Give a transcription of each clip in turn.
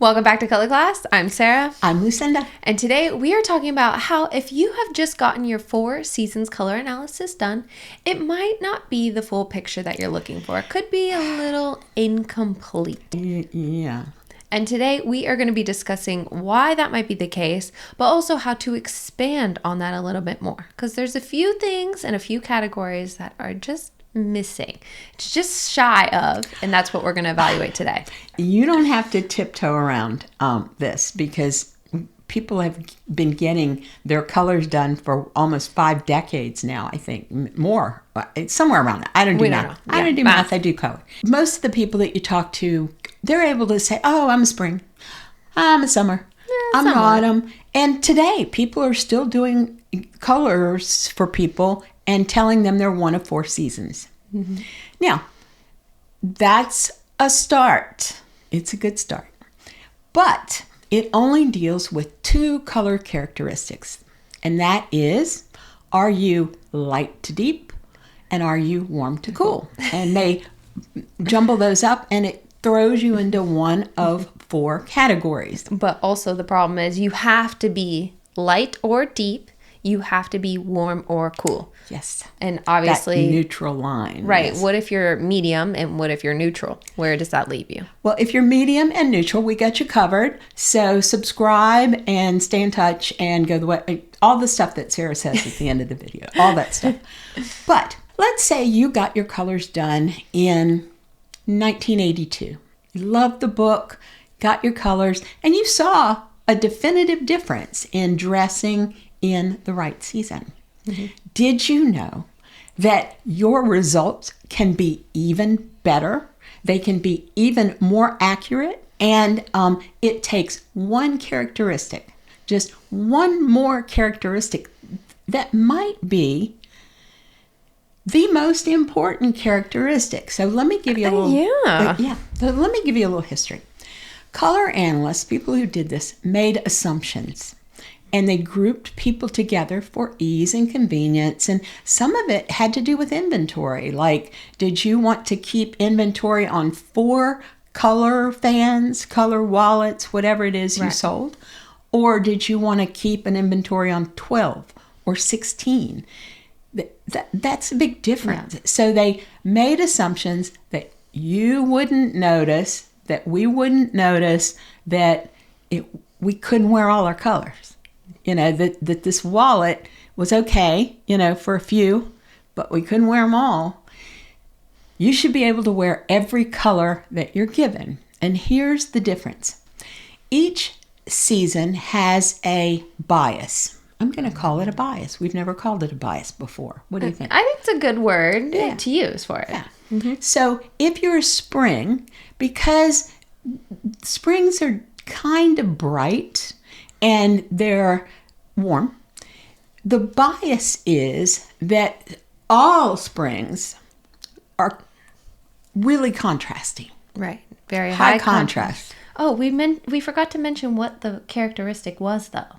Welcome back to Color Class. I'm Sarah. I'm Lucinda. And today we are talking about how if you have just gotten your 4 seasons color analysis done, it might not be the full picture that you're looking for. It could be a little incomplete. Yeah. And today we are going to be discussing why that might be the case, but also how to expand on that a little bit more. Because there's a few things and a few categories that are just missing. It's just shy of, and that's what we're going to evaluate today. You don't have to tiptoe around this because people have been getting their colors done for almost 5 decades now, I think. More. It's somewhere around that. I don't do math. I don't do math. I do color. Most of the people that you talk to, they're able to say, oh, I'm a spring. I'm a summer. I'm an autumn. And today, people are still doing colors for people and telling them they're one of 4 seasons. Mm-hmm. Now, that's a start. It's a good start. But it only deals with 2 color characteristics. And that is, are you light to deep and are you warm to cool? And they jumble those up and it throws you into one of 4 categories. But also the problem is you have to be light or deep. You have to be warm or cool. Yes. And obviously... that neutral line. Right. Yes. What if you're medium and what if you're neutral? Where does that leave you? Well, if you're medium and neutral, we got you covered. So subscribe and stay in touch and go the way... all the stuff that Sarah says at the end of the video. All that stuff. But let's say you got your colors done in 1982. You loved the book, got your colors, and you saw a definitive difference in dressing in the right season. Mm-hmm. Did you know that your results can be even better? They can be even more accurate, and it takes one characteristic, just one more characteristic that might be the most important characteristic. So let me give you a little So let me give you a little history. Color analysts, people who did this, made assumptions. And they grouped people together for ease and convenience. And some of it had to do with inventory. Like, did you want to keep inventory on 4 color fans, color wallets, whatever it is you sold? Or did you want to keep an inventory on 12 or 16? That's a big difference. Yeah. So they made assumptions that you wouldn't notice, that we wouldn't notice, that we couldn't wear all our colors. You know, that this wallet was okay, for a few, but we couldn't wear them all. You should be able to wear every color that you're given. And here's the difference. Each season has a bias. I'm going to call it a bias. We've never called it a bias before. What do you think? I think it's a good word to use for it. Yeah. Mm-hmm. So if you're a spring, because springs are kind of bright, and they're warm, the bias is that all springs are really contrasting. Right. Very high contrast. Oh, we forgot to mention what the characteristic was, though.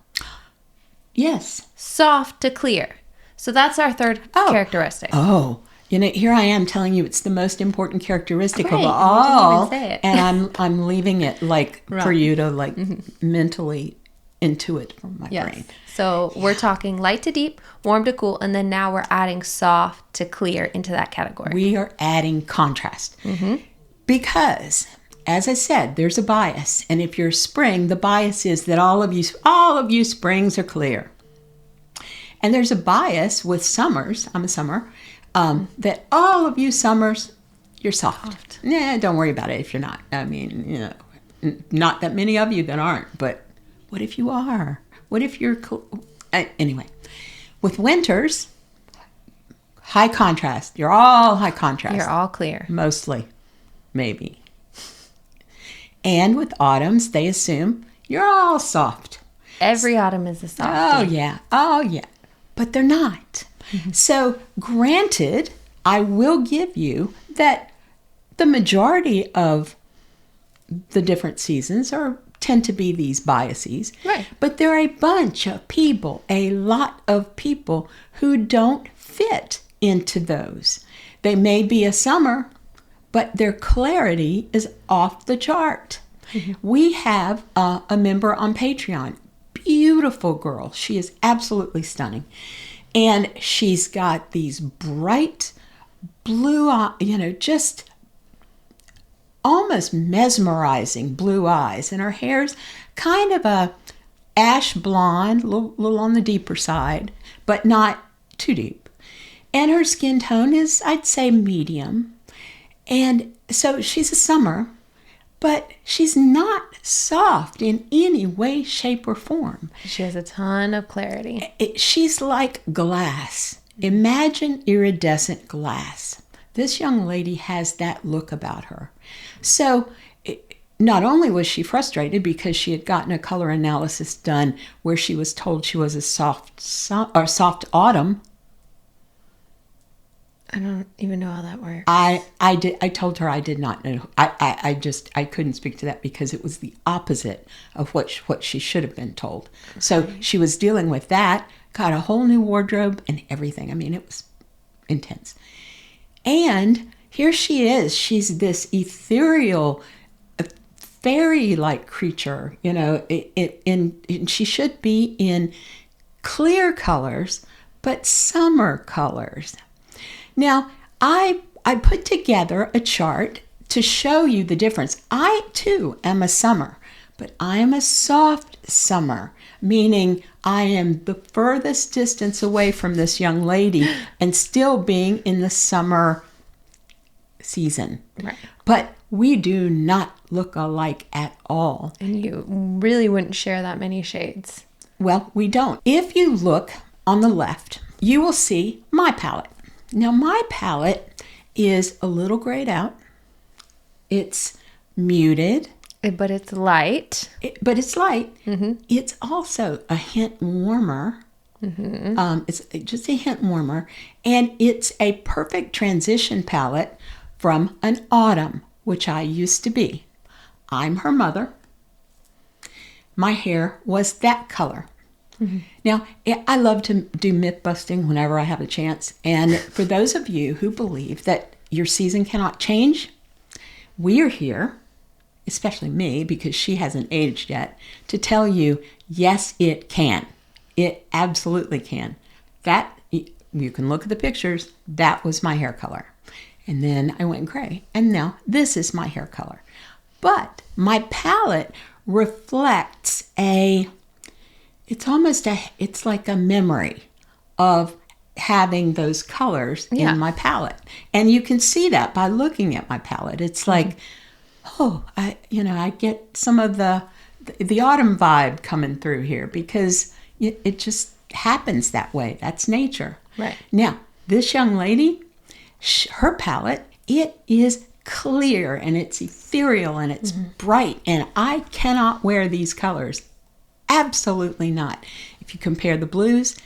Yes. Soft to clear. So that's our third characteristic. Oh. Here I am telling you it's the most important characteristic of all. You didn't even say it. And I'm leaving it for you to mentally intuit from my brain. So we're talking light to deep, warm to cool, and then now we're adding soft to clear into that category. We are adding contrast. Mm-hmm. Because, as I said, there's a bias. And if you're spring, the bias is that all of you springs are clear. And there's a bias with summers, I'm a summer, that all of you summers, you're soft. Nah, don't worry about it if you're not. I mean, not that many of you that aren't, but what if you are? What if you're anyway, with winters, high contrast. You're all high contrast. You're all clear. Mostly, maybe. And with autumns, they assume you're all soft. Every autumn is a softie. Oh, yeah. But they're not. Mm-hmm. So, granted, I will give you that the majority of the different seasons tend to be these biases. Right. But there are a bunch of people, a lot of people who don't fit into those. They may be a summer, but their clarity is off the chart. We have a member on Patreon. Beautiful girl. She is absolutely stunning. And she's got these bright blue, just almost mesmerizing blue eyes. And her hair's kind of a ash blonde, a little on the deeper side, but not too deep. And her skin tone is, I'd say, medium. And so she's a summer, but she's not soft in any way, shape, or form. She has a ton of clarity. She's like glass. Imagine iridescent glass. This young lady has that look about her. So not only was she frustrated because she had gotten a color analysis done where she was told she was a soft autumn. I don't even know how that works. I told her I did not know. I couldn't speak to that because it was the opposite of what she should have been told. Okay. So she was dealing with that, got a whole new wardrobe and everything. I mean, it was intense. And here she is. She's this ethereal, fairy-like creature, and she should be in clear colors, but summer colors. Now, I put together a chart to show you the difference. I, too, am a summer, but I am a soft summer, meaning I am the furthest distance away from this young lady and still being in the summer season. Right. But we do not look alike at all. And you really wouldn't share that many shades. Well, we don't. If you look on the left, you will see my palette. Now, my palette is a little grayed out. It's muted. But it's light. But it's light. Mm-hmm. It's also a hint warmer. Mm-hmm. It's just a hint warmer. And it's a perfect transition palette from an autumn, which I used to be. I'm her mother. My hair was that color. Mm-hmm. Now, I love to do myth busting whenever I have a chance. And for those of you who believe that your season cannot change, we are here, especially me, because she hasn't aged yet, to tell you, yes, it can. It absolutely can. That, you can look at the pictures, that was my hair color. And then I went gray. And now this is my hair color. But my palette reflects it's like a memory of having those colors in my palette. And you can see that by looking at my palette. It's like, I get some of the autumn vibe coming through here because it just happens that way. That's nature. Right. Now, this young lady, her palette, it is clear and it's ethereal and it's bright. And I cannot wear these colors. Absolutely not. If you compare the blues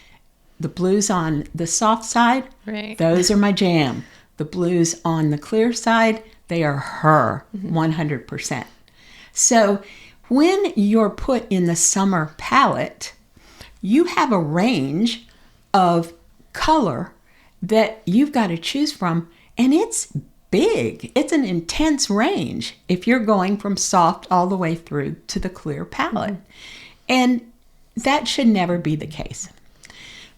on the soft side, right, those are my jam. The blues on the clear side, they are her 100%. So when you're put in the summer palette, you have a range of color that you've got to choose from, and it's big. It's an intense range if you're going from soft all the way through to the clear palette. Mm-hmm. And that should never be the case.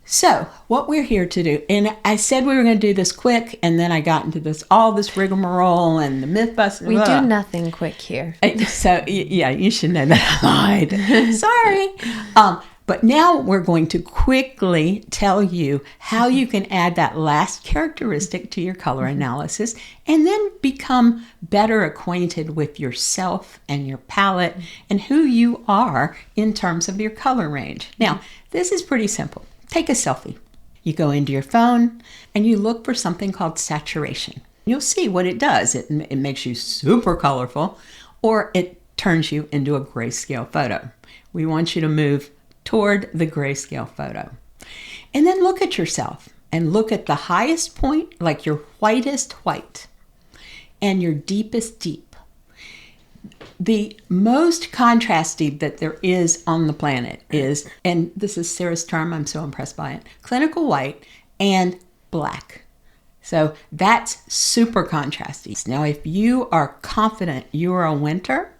So what we're here to do, and I said we were going to do this quick, and then I got into all this rigmarole and the myth busting. We do nothing quick here. So yeah, you should know that I lied. Sorry. But now we're going to quickly tell you how you can add that last characteristic to your color analysis and then become better acquainted with yourself and your palette and who you are in terms of your color range. Now, this is pretty simple. Take a selfie. You go into your phone and you look for something called saturation. You'll see what it does. It makes you super colorful, or it turns you into a grayscale photo. We want you to move toward the grayscale photo. And then look at yourself and look at the highest point, like your whitest white, and your deepest deep. The most contrasty that there is on the planet is, and this is Sarah's term, I'm so impressed by it, clinical white and black. So that's super contrasty. Now, if you are confident you are a winter,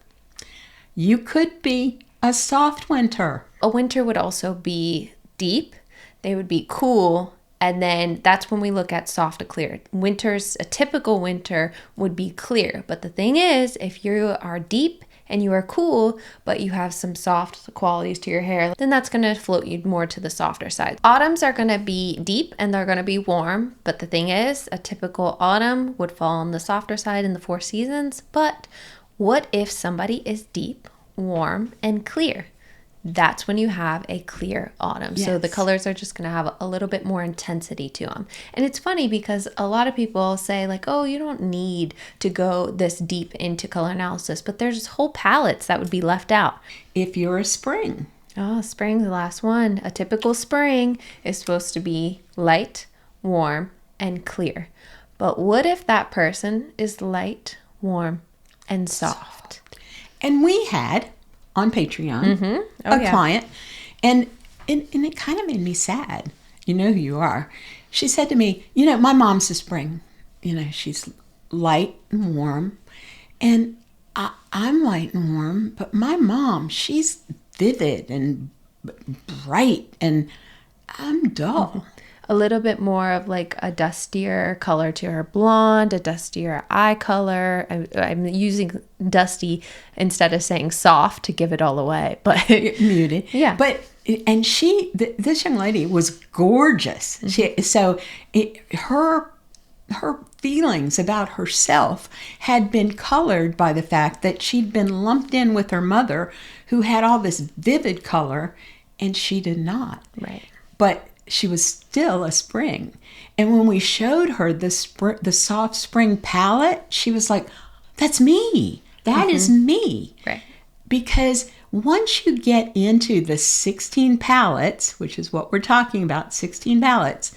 You could be a soft winter. A winter would also be deep. They would be cool. And then that's when we look at soft to clear. A typical winter would be clear. But the thing is, if you are deep and you are cool, but you have some soft qualities to your hair, then that's going to float you more to the softer side. Autumns are going to be deep and they're going to be warm. But the thing is, a typical autumn would fall on the softer side in the 4 seasons. But what if somebody is deep, warm, and clear? That's when you have a clear autumn. Yes. So the colors are just going to have a little bit more intensity to them. And it's funny because a lot of people say like, oh, you don't need to go this deep into color analysis, but there's whole palettes that would be left out. If you're a spring. Oh, spring's the last one. A typical spring is supposed to be light, warm, and clear. But what if that person is light, warm, and soft? And we had on Patreon a client, and it kind of made me sad. You know who you are. She said to me, my mom's a spring. She's light and warm, and I'm light and warm, but my mom, she's vivid and bright, and I'm dull. A little bit more of like a dustier color to her blonde, a dustier eye color. I'm using dusty instead of saying soft to give it all away, but muted. Yeah. But and this young lady was gorgeous. Her feelings about herself had been colored by the fact that she'd been lumped in with her mother, who had all this vivid color, and she did not. Right. But she was still a spring. And when we showed her the soft spring palette, she was like, that's me. That is me. Right. Because once you get into the 16 palettes, which is what we're talking about, 16 palettes,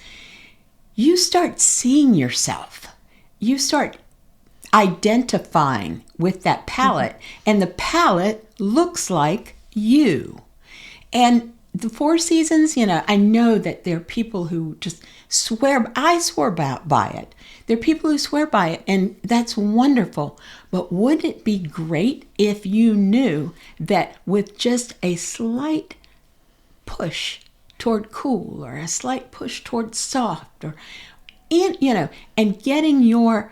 you start seeing yourself. You start identifying with that palette. And the palette looks like you. And the 4 seasons, I know that there are people who just I swore by it. There are people who swear by it, and that's wonderful. But wouldn't it be great if you knew that with just a slight push toward cool, or a slight push toward soft, and getting your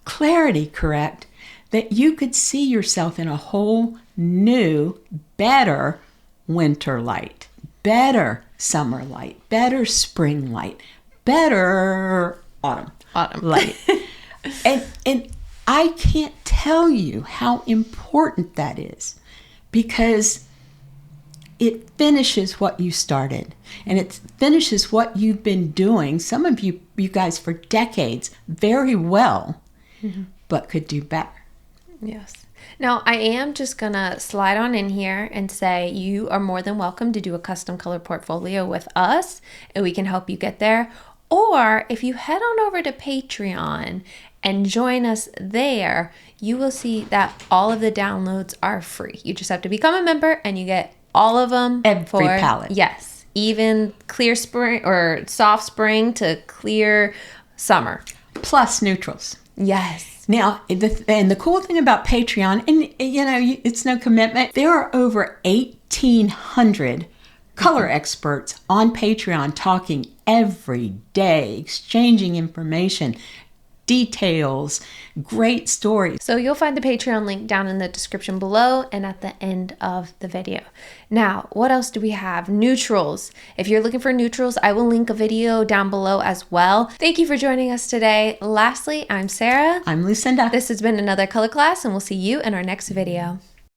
clarity correct, that you could see yourself in a whole new, better winter light, better summer light, better spring light, better autumn light. and I can't tell you how important that is, because it finishes what you started, and it finishes what you've been doing, some of you guys, for decades, very well, but could do better. Yes. Now, I am just going to slide on in here and say you are more than welcome to do a custom color portfolio with us, and we can help you get there. Or if you head on over to Patreon and join us there, you will see that all of the downloads are free. You just have to become a member and you get all of them. Every palette. Yes. Even clear spring or soft spring to clear summer. Plus neutrals. Yes. Now, the cool thing about Patreon, and it's no commitment, there are over 1,800 color experts on Patreon talking every day, exchanging information, details, great stories. So you'll find the Patreon link down in the description below and at the end of the video. Now, what else do we have? Neutrals. If you're looking for neutrals, I will link a video down below as well. Thank you for joining us today. Lastly, I'm Sarah. I'm Lucinda. This has been another color class, and we'll see you in our next video.